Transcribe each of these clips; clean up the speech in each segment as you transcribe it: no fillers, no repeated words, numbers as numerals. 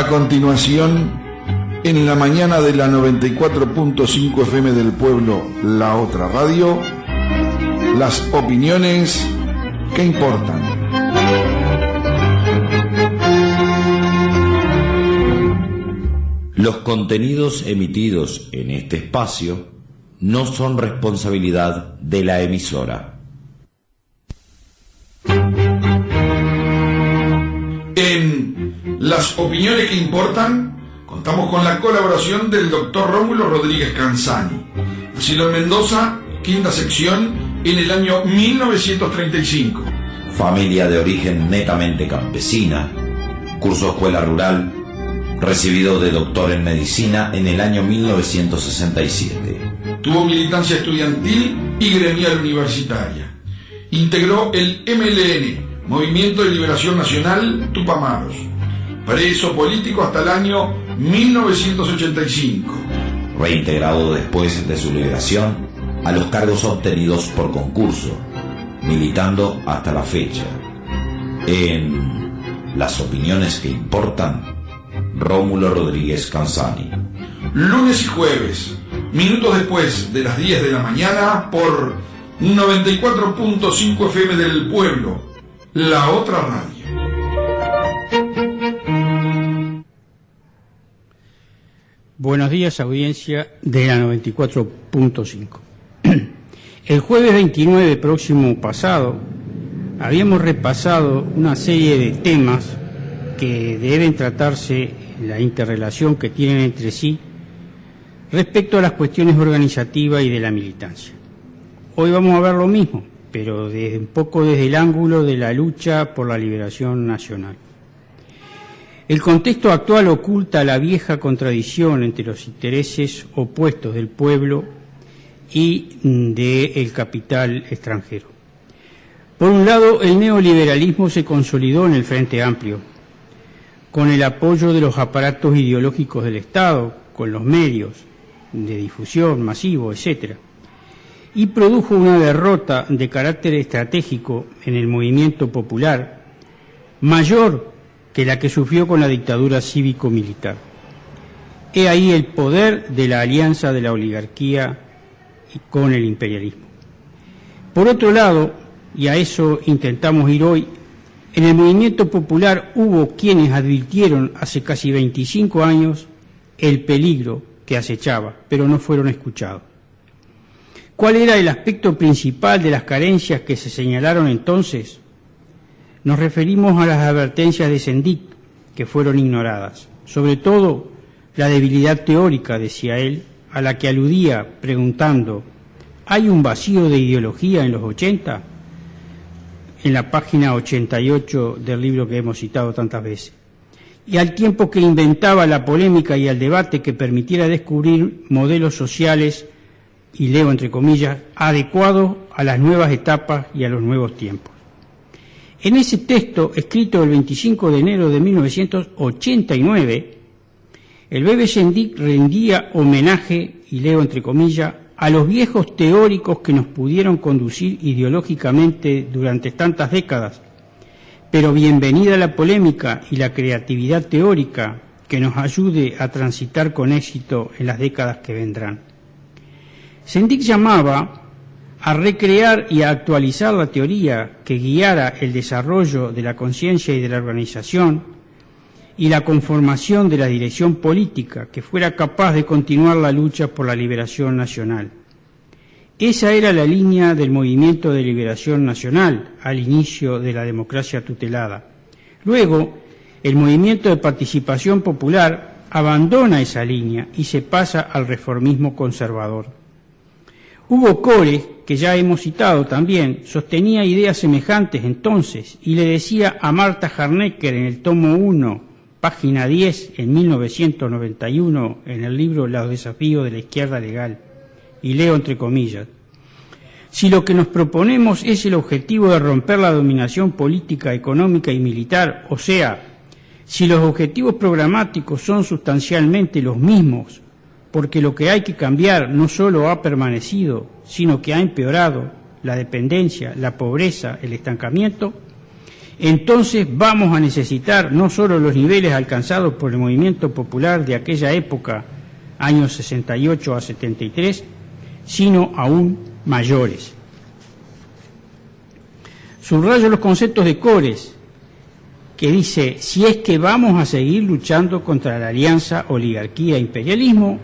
continuación, en la mañana de la 94.5 FM del Pueblo, La Otra Radio, las opiniones que importan. Los contenidos emitidos en este espacio no son responsabilidad de la emisora. En las opiniones que importan, contamos con la colaboración del doctor Rómulo Rodríguez Canzani, nacido en Mendoza, quinta sección, en el año 1935. Familia de origen netamente campesina, curso escuela rural, recibido de doctor en medicina en el año 1967. Tuvo militancia estudiantil y gremial universitaria. Integró el MLN, Movimiento de Liberación Nacional Tupamaros. Preso político hasta el año 1985. Reintegrado después de su liberación a los cargos obtenidos por concurso, militando hasta la fecha. En las opiniones que importan, Rómulo Rodríguez Canzani. Lunes y jueves, minutos después de las 10 de la mañana, por 94.5 FM del Pueblo, La Otra Radio. Buenos días, audiencia de la 94.5. El jueves 29 próximo pasado habíamos repasado una serie de temas que deben tratarse, la interrelación que tienen entre sí respecto a las cuestiones organizativas y de la militancia. Hoy vamos a ver lo mismo, pero un poco desde el ángulo de la lucha por la liberación nacional. El contexto actual oculta la vieja contradicción entre los intereses opuestos del pueblo y del capital extranjero. Por un lado, el neoliberalismo se consolidó en el Frente Amplio, con el apoyo de los aparatos ideológicos del Estado, con los medios de difusión masivo, etc., y produjo una derrota de carácter estratégico en el movimiento popular mayor que la que sufrió con la dictadura cívico-militar. He ahí el poder de la alianza de la oligarquía con el imperialismo. Por otro lado, y a eso intentamos ir hoy, en el movimiento popular hubo quienes advirtieron hace casi 25 años el peligro que acechaba, pero no fueron escuchados. ¿Cuál era el aspecto principal de las carencias que se señalaron entonces? Nos referimos a las advertencias de Sendic, que fueron ignoradas. Sobre todo, la debilidad teórica, decía él, a la que aludía preguntando, ¿hay un vacío de ideología en los 80? En la página 88 del libro que hemos citado tantas veces. Y al tiempo que inventaba la polémica y el debate que permitiera descubrir modelos sociales, y leo entre comillas, adecuados a las nuevas etapas y a los nuevos tiempos. En ese texto, escrito el 25 de enero de 1989, el Bebe Sendic rendía homenaje, y leo entre comillas, a los viejos teóricos que nos pudieron conducir ideológicamente durante tantas décadas, pero bienvenida la polémica y la creatividad teórica que nos ayude a transitar con éxito en las décadas que vendrán. Sendic llamaba a recrear y a actualizar la teoría que guiara el desarrollo de la conciencia y de la organización y la conformación de la dirección política que fuera capaz de continuar la lucha por la liberación nacional. Esa era la línea del movimiento de liberación nacional al inicio de la democracia tutelada. Luego, el movimiento de participación popular abandona esa línea y se pasa al reformismo conservador. Hugo Cores, que ya hemos citado también, sostenía ideas semejantes entonces y le decía a Marta Harnecker en el tomo 1, página 10, en 1991, en el libro Los desafíos de la izquierda legal, y leo entre comillas, si lo que nos proponemos es el objetivo de romper la dominación política, económica y militar, o sea, si los objetivos programáticos son sustancialmente los mismos, porque lo que hay que cambiar no solo ha permanecido, sino que ha empeorado la dependencia, la pobreza, el estancamiento, entonces vamos a necesitar no solo los niveles alcanzados por el movimiento popular de aquella época, años 68 a 73, sino aún mayores. Subrayo los conceptos de Cores, que dice: si es que vamos a seguir luchando contra la alianza oligarquía-imperialismo,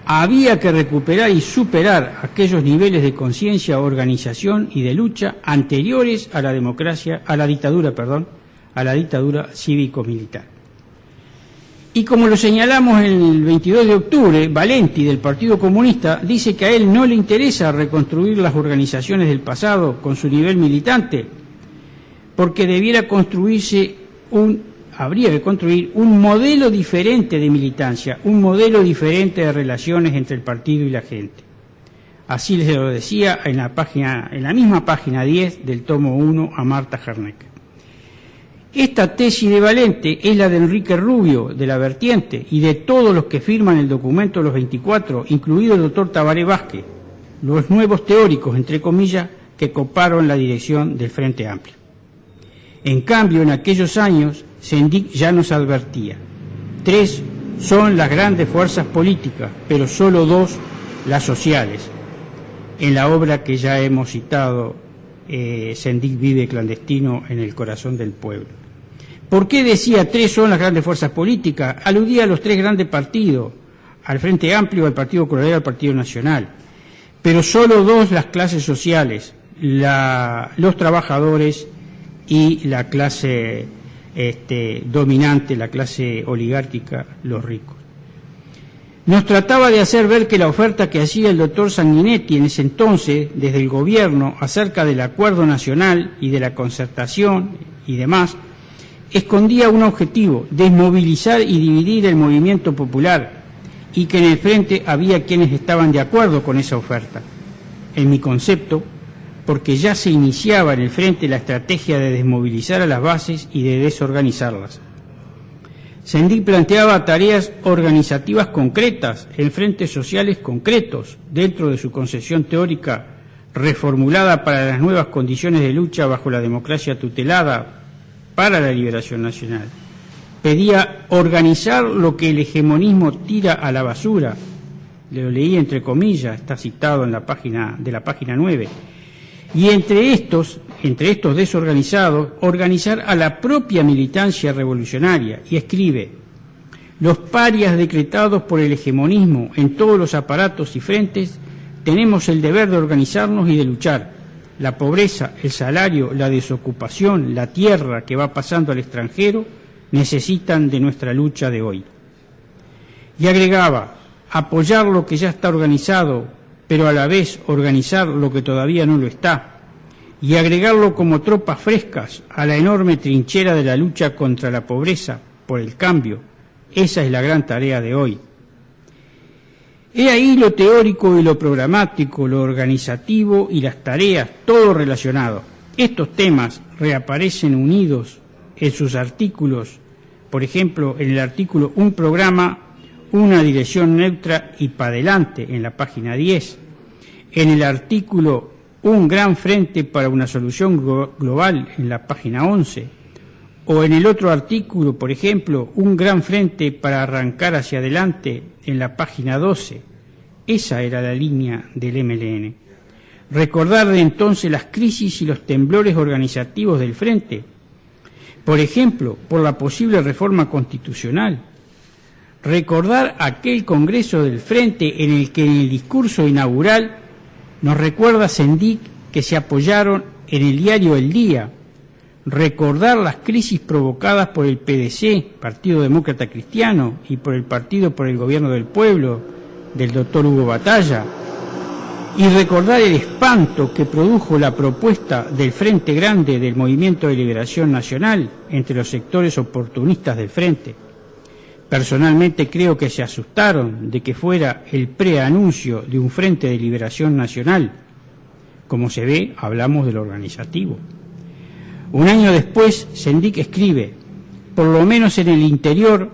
había que recuperar y superar aquellos niveles de conciencia, organización y de lucha anteriores a la dictadura cívico-militar. Y como lo señalamos el 22 de octubre, Valenti, del Partido Comunista, dice que a él no le interesa reconstruir las organizaciones del pasado con su nivel militante, porque habría que construir un modelo diferente de militancia, un modelo diferente de relaciones entre el partido y la gente. Así les lo decía en la misma página 10 del tomo 1 a Marta Harneck. Esta tesis de Valente es la de Enrique Rubio, de la Vertiente, y de todos los que firman el documento Los 24, incluido el doctor Tabaré Vázquez, los nuevos teóricos, entre comillas, que coparon la dirección del Frente Amplio. En cambio, en aquellos años, Sendik ya nos advertía: 3 son las grandes fuerzas políticas, pero solo 2 las sociales. En la obra que ya hemos citado, Sendik vive clandestino en el corazón del pueblo. ¿Por qué decía 3 son las grandes fuerzas políticas? Aludía a los 3 grandes partidos, al Frente Amplio, al Partido Colorado y al Partido Nacional. Pero solo 2 las clases sociales, los trabajadores y la clase dominante, la clase oligárquica, los ricos. Nos trataba de hacer ver que la oferta que hacía el doctor Sanguinetti en ese entonces, desde el gobierno, acerca del acuerdo nacional y de la concertación y demás, escondía un objetivo: desmovilizar y dividir el movimiento popular, y que en el frente había quienes estaban de acuerdo con esa oferta. En mi concepto, porque ya se iniciaba en el frente la estrategia de desmovilizar a las bases y de desorganizarlas. Sendik planteaba tareas organizativas concretas en frentes sociales concretos, dentro de su concepción teórica reformulada para las nuevas condiciones de lucha bajo la democracia tutelada para la liberación nacional. Pedía organizar lo que el hegemonismo tira a la basura. Lo leí entre comillas, está citado en la página 9. Y entre estos desorganizados, organizar a la propia militancia revolucionaria. Y escribe: los parias decretados por el hegemonismo en todos los aparatos y frentes tenemos el deber de organizarnos y de luchar. La pobreza, el salario, la desocupación, la tierra que va pasando al extranjero necesitan de nuestra lucha de hoy. Y agregaba: apoyar lo que ya está organizado, pero a la vez organizar lo que todavía no lo está, y agregarlo como tropas frescas a la enorme trinchera de la lucha contra la pobreza, por el cambio. Esa es la gran tarea de hoy. He ahí lo teórico y lo programático, lo organizativo y las tareas, todo relacionado. Estos temas reaparecen unidos en sus artículos, por ejemplo, en el artículo Un programa, una dirección neutra y para adelante, en la página 10, en el artículo Un gran frente para una solución global, en la página 11, o en el otro artículo, por ejemplo, Un gran frente para arrancar hacia adelante, en la página 12. Esa era la línea del MLN. Recordar de entonces las crisis y los temblores organizativos del frente, por ejemplo, por la posible reforma constitucional. Recordar aquel Congreso del Frente en el que en el discurso inaugural nos recuerda Sendik que se apoyaron en el diario El Día. Recordar las crisis provocadas por el PDC, Partido Demócrata Cristiano, y por el Partido por el Gobierno del Pueblo, del doctor Hugo Batalla. Y recordar el espanto que produjo la propuesta del Frente Grande del Movimiento de Liberación Nacional entre los sectores oportunistas del Frente. Personalmente creo que se asustaron de que fuera el preanuncio de un Frente de Liberación Nacional. Como se ve, hablamos de lo organizativo. Un año después, Sendik escribe: por lo menos en el interior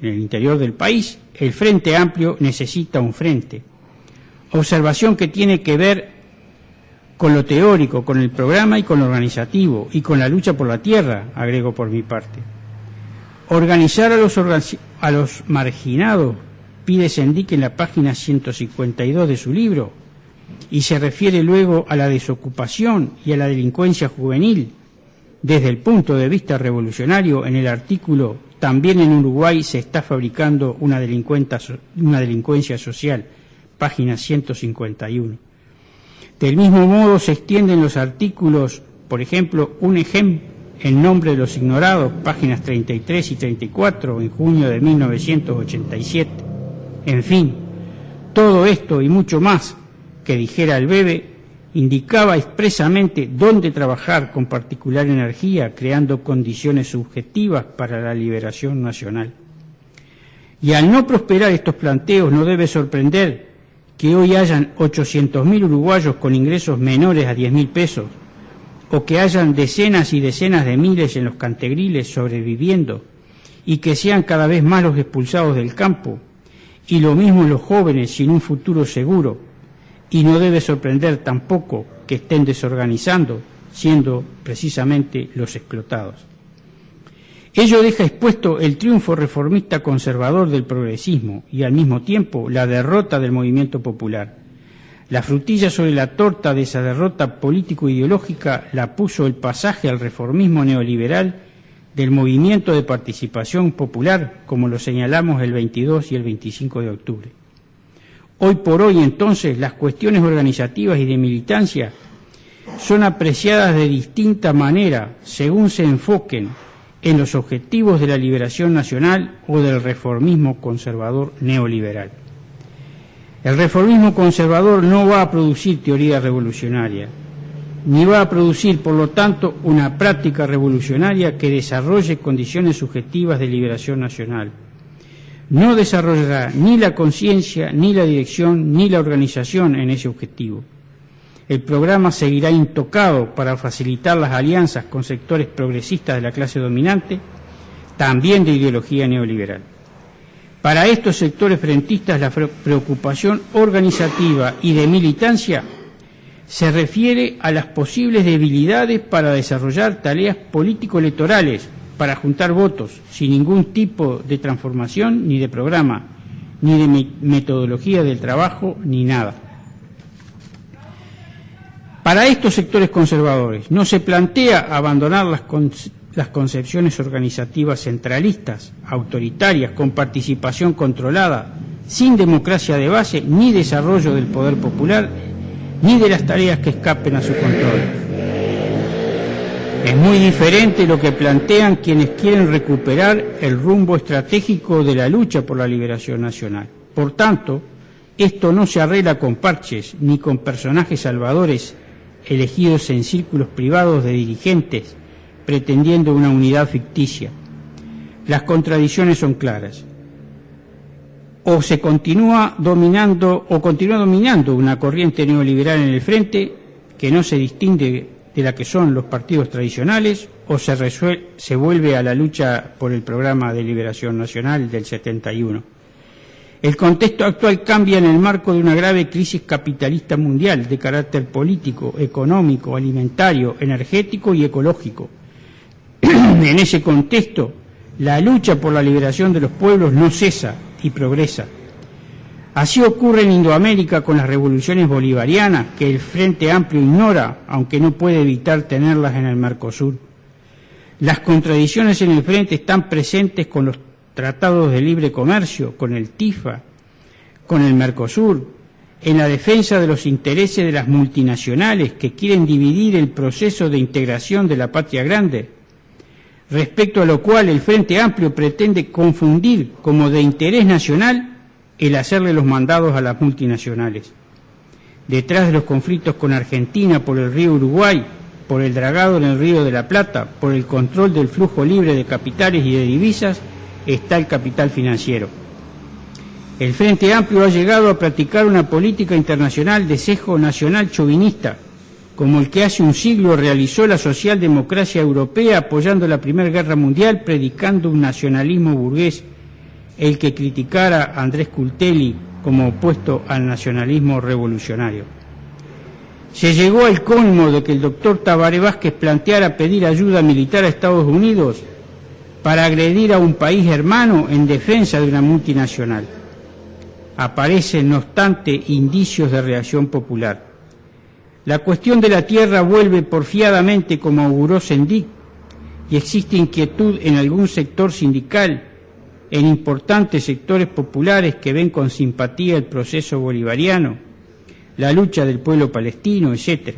del país, el Frente Amplio necesita un frente. Observación que tiene que ver con lo teórico, con el programa y con lo organizativo, y con la lucha por la tierra, agrego por mi parte. Organizar a los marginados, pide Sendic en la página 152 de su libro, y se refiere luego a la desocupación y a la delincuencia juvenil, desde el punto de vista revolucionario. En el artículo "También en Uruguay se está fabricando una delincuencia social", página 151. Del mismo modo se extienden los artículos, por ejemplo, En nombre de los ignorados, páginas 33 y 34, en junio de 1987. En fin, todo esto y mucho más que dijera el Bebe indicaba expresamente dónde trabajar con particular energía, creando condiciones subjetivas para la liberación nacional. Y al no prosperar estos planteos, no debe sorprender que hoy hayan 800.000 uruguayos con ingresos menores a 10.000 pesos, o que hayan decenas y decenas de miles en los cantegriles sobreviviendo, y que sean cada vez más los expulsados del campo, y lo mismo los jóvenes sin un futuro seguro. Y no debe sorprender tampoco que estén desorganizando, siendo precisamente los explotados. Ello deja expuesto el triunfo reformista conservador del progresismo y al mismo tiempo la derrota del movimiento popular. La frutilla sobre la torta de esa derrota político-ideológica la puso el pasaje al reformismo neoliberal del movimiento de participación popular, como lo señalamos el 22 y el 25 de octubre. Hoy por hoy, entonces, las cuestiones organizativas y de militancia son apreciadas de distinta manera según se enfoquen en los objetivos de la liberación nacional o del reformismo conservador neoliberal. El reformismo conservador no va a producir teoría revolucionaria, ni va a producir, por lo tanto, una práctica revolucionaria que desarrolle condiciones subjetivas de liberación nacional. No desarrollará ni la conciencia, ni la dirección, ni la organización en ese objetivo. El programa seguirá intocado para facilitar las alianzas con sectores progresistas de la clase dominante, también de ideología neoliberal. Para estos sectores frentistas, la preocupación organizativa y de militancia se refiere a las posibles debilidades para desarrollar tareas político-electorales, para juntar votos, sin ningún tipo de transformación, ni de programa, ni de metodología del trabajo, ni nada. Para estos sectores conservadores no se plantea abandonar las concepciones organizativas centralistas, autoritarias, con participación controlada, sin democracia de base, ni desarrollo del poder popular, ni de las tareas que escapen a su control. Es muy diferente lo que plantean quienes quieren recuperar el rumbo estratégico de la lucha por la liberación nacional. Por tanto, esto no se arregla con parches ni con personajes salvadores elegidos en círculos privados de dirigentes pretendiendo una unidad ficticia. Las contradicciones son claras. O continúa dominando una corriente neoliberal en el frente que no se distingue de la que son los partidos tradicionales, o se vuelve a la lucha por el programa de liberación nacional del 71. El contexto actual cambia en el marco de una grave crisis capitalista mundial de carácter político, económico, alimentario, energético y ecológico. En ese contexto, la lucha por la liberación de los pueblos no cesa y progresa. Así ocurre en Indoamérica con las revoluciones bolivarianas, que el Frente Amplio ignora, aunque no puede evitar tenerlas en el Mercosur. Las contradicciones en el Frente están presentes con los tratados de libre comercio, con el TIFA, con el Mercosur, en la defensa de los intereses de las multinacionales que quieren dividir el proceso de integración de la patria grande, respecto a lo cual el Frente Amplio pretende confundir como de interés nacional el hacerle los mandados a las multinacionales. Detrás de los conflictos con Argentina por el río Uruguay, por el dragado en el río de la Plata, por el control del flujo libre de capitales y de divisas, está el capital financiero. El Frente Amplio ha llegado a practicar una política internacional de sesgo nacional chauvinista, como el que hace un siglo realizó la socialdemocracia europea apoyando la Primera Guerra Mundial, predicando un nacionalismo burgués, el que criticara a Andrés Cultelli como opuesto al nacionalismo revolucionario. Se llegó al colmo de que el doctor Tabaré Vázquez planteara pedir ayuda militar a Estados Unidos para agredir a un país hermano en defensa de una multinacional. Aparecen, no obstante, indicios de reacción popular. La cuestión de la tierra vuelve porfiadamente como auguró Sendic, y existe inquietud en algún sector sindical, en importantes sectores populares que ven con simpatía el proceso bolivariano, la lucha del pueblo palestino, etc.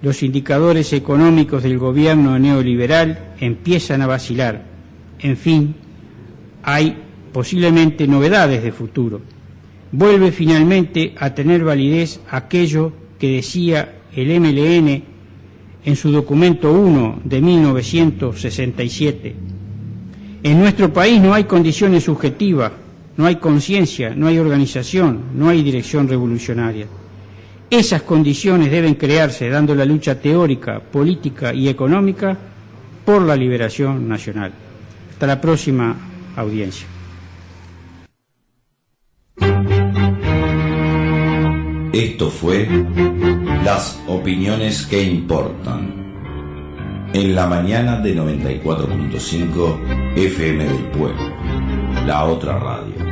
Los indicadores económicos del gobierno neoliberal empiezan a vacilar. En fin, hay posiblemente novedades de futuro. Vuelve finalmente a tener validez aquello que decía el MLN en su documento 1 de 1967. En nuestro país no hay condiciones subjetivas, no hay conciencia, no hay organización, no hay dirección revolucionaria. Esas condiciones deben crearse dando la lucha teórica, política y económica por la liberación nacional. Hasta la próxima audiencia. Esto fue Las opiniones que importan en la mañana de 94.5 FM del Pueblo, la otra radio.